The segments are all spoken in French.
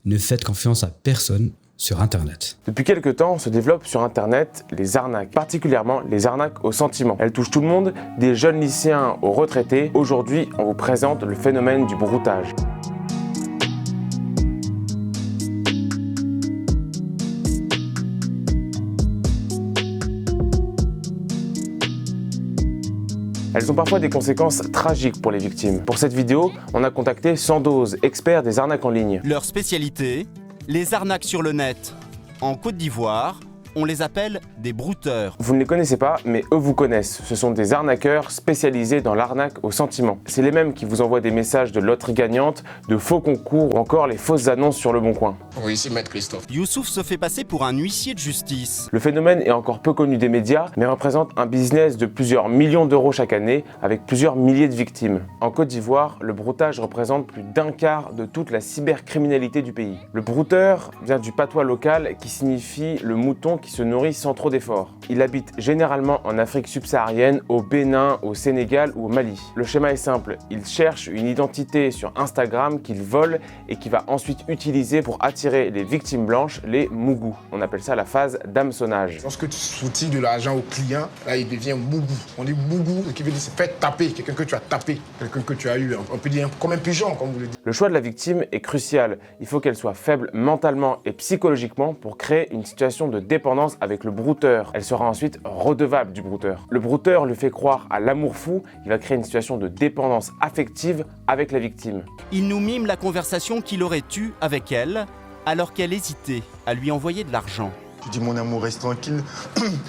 Ne faites confiance à personne sur Internet. Depuis quelques temps, se développent sur Internet les arnaques, particulièrement les arnaques au sentiment. Elles touchent tout le monde, des jeunes lycéens aux retraités. Aujourd'hui, on vous présente le phénomène du broutage. Elles ont parfois des conséquences tragiques pour les victimes. Pour cette vidéo, on a contacté Sandoz, expert des arnaques en ligne. Leur spécialité, les arnaques sur le net. En Côte d'Ivoire, on les appelle des brouteurs. Vous ne les connaissez pas, mais eux vous connaissent. Ce sont des arnaqueurs spécialisés dans l'arnaque au sentiment. C'est les mêmes qui vous envoient des messages de loterie gagnante, de faux concours ou encore les fausses annonces sur Le Bon Coin. Oui, c'est Maître Christophe. Youssouf se fait passer pour un huissier de justice. Le phénomène est encore peu connu des médias, mais représente un business de plusieurs millions d'euros chaque année, avec plusieurs milliers de victimes. En Côte d'Ivoire, le broutage représente plus d'un quart de toute la cybercriminalité du pays. Le brouteur vient du patois local qui signifie le mouton qui se nourrit sans trop d'efforts. Il habite généralement en Afrique subsaharienne, au Bénin, au Sénégal ou au Mali. Le schéma est simple, il cherche une identité sur Instagram qu'il vole et qu'il va ensuite utiliser pour attirer les victimes blanches, les mougous. On appelle ça la phase d'hameçonnage. Lorsque tu soutiens de l'argent au client, là il devient mougou. On dit mougou, ce qui veut dire c'est faire taper, quelqu'un que tu as tapé, quelqu'un que tu as eu, on peut dire comme un pigeon, comme vous le dites. Le choix de la victime est crucial. Il faut qu'elle soit faible mentalement et psychologiquement pour créer une situation de dépendance avec le brouteur. Elle sera ensuite redevable du brouteur. Le brouteur lui fait croire à l'amour fou, il va créer une situation de dépendance affective avec la victime. Il nous mime la conversation qu'il aurait eue avec elle, alors qu'elle hésitait à lui envoyer de l'argent. Je dis mon amour, reste tranquille.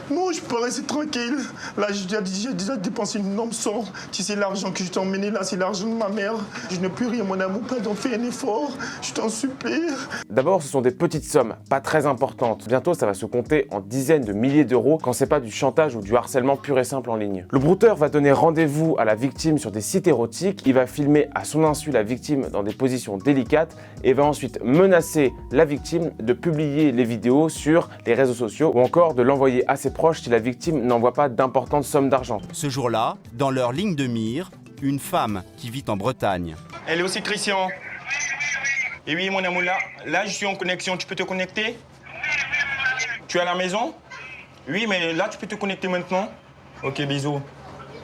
Non, je peux rester tranquille. Là, j'ai déjà dépensé une énorme somme. Tu sais, l'argent que je t'ai emmené là, c'est l'argent de ma mère. Je n'ai plus rien, mon amour. Pardon, fais un effort. Je t'en supplie. D'abord, ce sont des petites sommes, pas très importantes. Bientôt, ça va se compter en dizaines de milliers d'euros quand c'est pas du chantage ou du harcèlement pur et simple en ligne. Le brouteur va donner rendez-vous à la victime sur des sites érotiques. Il va filmer à son insu la victime dans des positions délicates et va ensuite menacer la victime de publier les vidéos sur les réseaux sociaux ou encore de l'envoyer à ses proches si la victime n'envoie pas d'importantes sommes d'argent. Ce jour-là, dans leur ligne de mire, une femme qui vit en Bretagne. Elle est aussi Christian. Et oui, mon amour, là, je suis en connexion. Tu peux te connecter? Tu es à la maison? Oui, mais là, tu peux te connecter maintenant. Ok, bisous.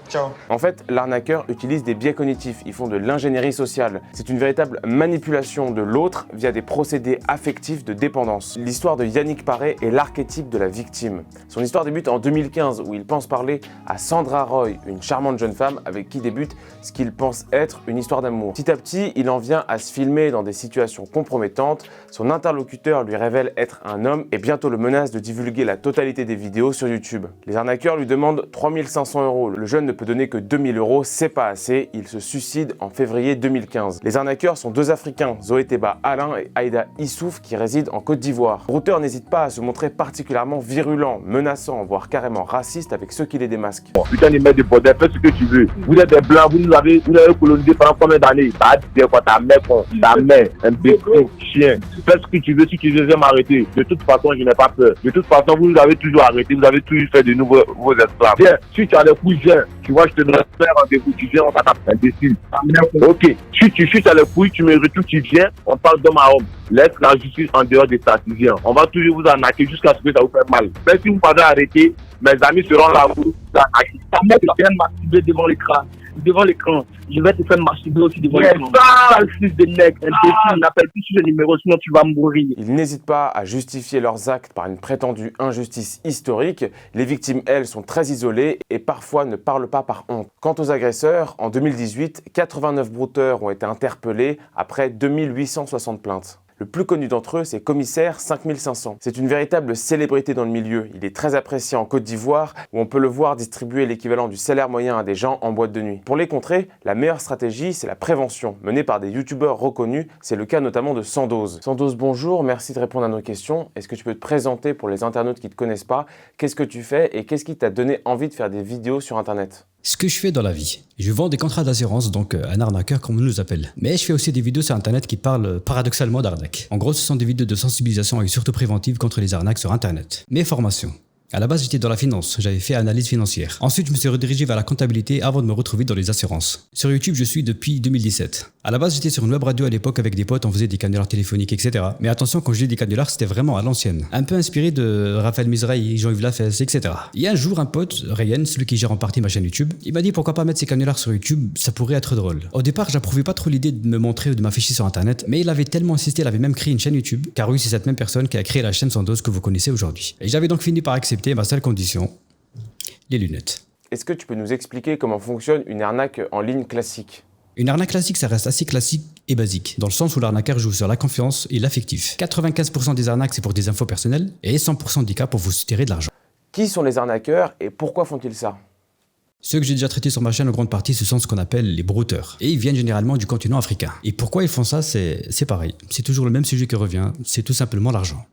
Ciao. En fait, l'arnaqueur utilise des biais cognitifs, ils font de l'ingénierie sociale. C'est une véritable manipulation de l'autre via des procédés affectifs de dépendance. L'histoire de Yannick Paré est l'archétype de la victime. Son histoire débute en 2015 où il pense parler à Sandra Roy, une charmante jeune femme avec qui débute ce qu'il pense être une histoire d'amour. Petit à petit, il en vient à se filmer dans des situations compromettantes. Son interlocuteur lui révèle être un homme et bientôt le menace de divulguer la totalité des vidéos sur YouTube. Les arnaqueurs lui demandent 3500 €. Le jeune ne peut donner que 2000 €, c'est pas assez, il se suicide en février 2015. Les arnaqueurs sont deux Africains, Zoé Teba Alain et Aïda Issouf, qui résident en Côte d'Ivoire. Le brouteur n'hésite pas à se montrer particulièrement virulent, menaçant, voire carrément raciste avec ceux qui les démasquent. Bon, putain de merde de bordel, fais ce que tu veux. Vous êtes des blancs, vous avez colonisé pendant combien d'années? Bah, dis quoi, ta mère, imbécile, chien. Fais ce que tu veux, si tu veux m'arrêter. De toute façon, je n'ai pas peur. De toute façon, vous nous avez toujours arrêté, vous avez toujours fait de nouveaux esclaves. Viens, si tu as des couilles, viens. Tu vois, je te donne un rendez-vous, tu viens, on t'attaque, imbécile. Ok, si tu as les couilles, tu me retournes, tu viens, on parle d'homme à homme. Laisse la justice en dehors des statistiens. On va toujours vous arnaquer jusqu'à ce que ça vous fait mal. Mais si vous m'avez arrêté, mes amis seront là pour vous arnaquer. Ta mère vient de masturber devant l'écran. Devant l'écran, je vais te faire masturber aussi devant l'écran. Sale fils de nègre, imbécile, n'appelle plus sur le numéro, sinon tu vas mourir. Ils n'hésitent pas à justifier leurs actes par une prétendue injustice historique. Les victimes, elles, sont très isolées et parfois ne parlent pas par honte. Quant aux agresseurs, en 2018, 89 brouteurs ont été interpellés après 2860 plaintes. Le plus connu d'entre eux, c'est Commissaire 5500. C'est une véritable célébrité dans le milieu. Il est très apprécié en Côte d'Ivoire, où on peut le voir distribuer l'équivalent du salaire moyen à des gens en boîte de nuit. Pour les contrer, la meilleure stratégie, c'est la prévention, menée par des youtubeurs reconnus. C'est le cas notamment de Sandoz. Sandoz, bonjour, merci de répondre à nos questions. Est-ce que tu peux te présenter pour les internautes qui ne te connaissent pas? Qu'est-ce que tu fais et qu'est-ce qui t'a donné envie de faire des vidéos sur Internet? Ce que je fais dans la vie, je vends des contrats d'assurance, donc un arnaqueur comme on nous appelle. Mais je fais aussi des vidéos sur Internet qui parlent paradoxalement d'arnaque. En gros, ce sont des vidéos de sensibilisation et surtout préventives contre les arnaques sur Internet. Mes formations. À la base, j'étais dans la finance, j'avais fait analyse financière. Ensuite, je me suis redirigé vers la comptabilité avant de me retrouver dans les assurances. Sur YouTube, je suis depuis 2017. À la base, j'étais sur une web radio à l'époque avec des potes, on faisait des canulars téléphoniques, etc. Mais attention, quand je dis des canulars, c'était vraiment à l'ancienne. Un peu inspiré de Raphaël Misrahi, Jean-Yves Lafesse, etc. Il y a un jour, un pote, Ryan, celui qui gère en partie ma chaîne YouTube, il m'a dit pourquoi pas mettre ces canulars sur YouTube, ça pourrait être drôle. Au départ, j'approuvais pas trop l'idée de me montrer ou de m'afficher sur internet, mais il avait tellement insisté, il avait même créé une chaîne YouTube, car oui, c'est cette même personne qui a créé la chaîne Sandoz que vous connaissez aujourd'hui. Et j'avais donc fini par accepter ma seule condition, les lunettes. Est-ce que tu peux nous expliquer comment fonctionne une arnaque en ligne classique? Une arnaque classique, ça reste assez classique et basique, dans le sens où l'arnaqueur joue sur la confiance et l'affectif. 95% des arnaques, c'est pour des infos personnelles, et 100% des cas pour vous soutirer de l'argent. Qui sont les arnaqueurs et pourquoi font-ils ça? Ceux que j'ai déjà traités sur ma chaîne en grande partie, ce sont ce qu'on appelle les brouteurs. Et ils viennent généralement du continent africain. Et pourquoi ils font ça, c'est pareil. C'est toujours le même sujet qui revient, c'est tout simplement l'argent.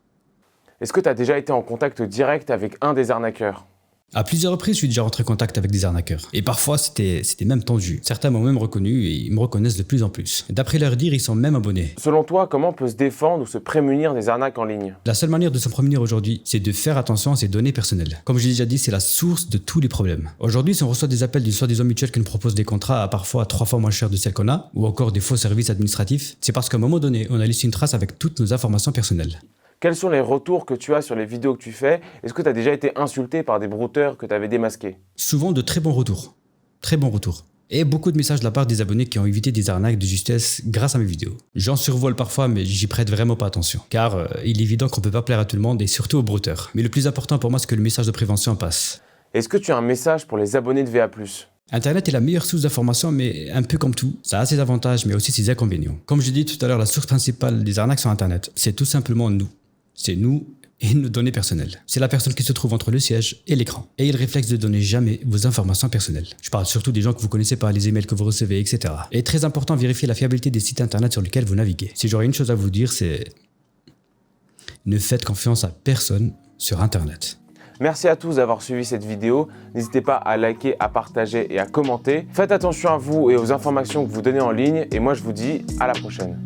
Est-ce que tu as déjà été en contact direct avec un des arnaqueurs? À plusieurs reprises, je suis déjà rentré en contact avec des arnaqueurs. Et parfois, c'était même tendu. Certains m'ont même reconnu et ils me reconnaissent de plus en plus. D'après leur dire, ils sont même abonnés. Selon toi, comment on peut se défendre ou se prémunir des arnaques en ligne? La seule manière de se prémunir aujourd'hui, c'est de faire attention à ses données personnelles. Comme je l'ai déjà dit, c'est la source de tous les problèmes. Aujourd'hui, si on reçoit des appels d'une soi-disant mutuelle qui nous propose des contrats à parfois 3 fois moins cher de celles qu'on a, ou encore des faux services administratifs, c'est parce qu'à un moment donné, on a laissé une trace avec toutes nos informations personnelles. Quels sont les retours que tu as sur les vidéos que tu fais? Est-ce que tu as déjà été insulté par des brouteurs que tu avais démasqués? Souvent de très bons retours. Très bons retours. Et beaucoup de messages de la part des abonnés qui ont évité des arnaques de justesse grâce à mes vidéos. J'en survole parfois, mais j'y prête vraiment pas attention. Car il est évident qu'on peut pas plaire à tout le monde et surtout aux brouteurs. Mais le plus important pour moi, c'est que le message de prévention passe. Est-ce que tu as un message pour les abonnés de VA+? Internet est la meilleure source d'information, mais un peu comme tout. Ça a ses avantages, mais aussi ses inconvénients. Comme je l'ai dit tout à l'heure, la source principale des arnaques sur Internet, c'est tout simplement nous. C'est nous et nos données personnelles. C'est la personne qui se trouve entre le siège et l'écran. Et il réflexe de donner jamais vos informations personnelles. Je parle surtout des gens que vous connaissez pas, les emails que vous recevez, etc. Et très important, vérifier la fiabilité des sites internet sur lesquels vous naviguez. Si j'aurais une chose à vous dire, c'est... ne faites confiance à personne sur Internet. Merci à tous d'avoir suivi cette vidéo. N'hésitez pas à liker, à partager et à commenter. Faites attention à vous et aux informations que vous donnez en ligne. Et moi, je vous dis à la prochaine.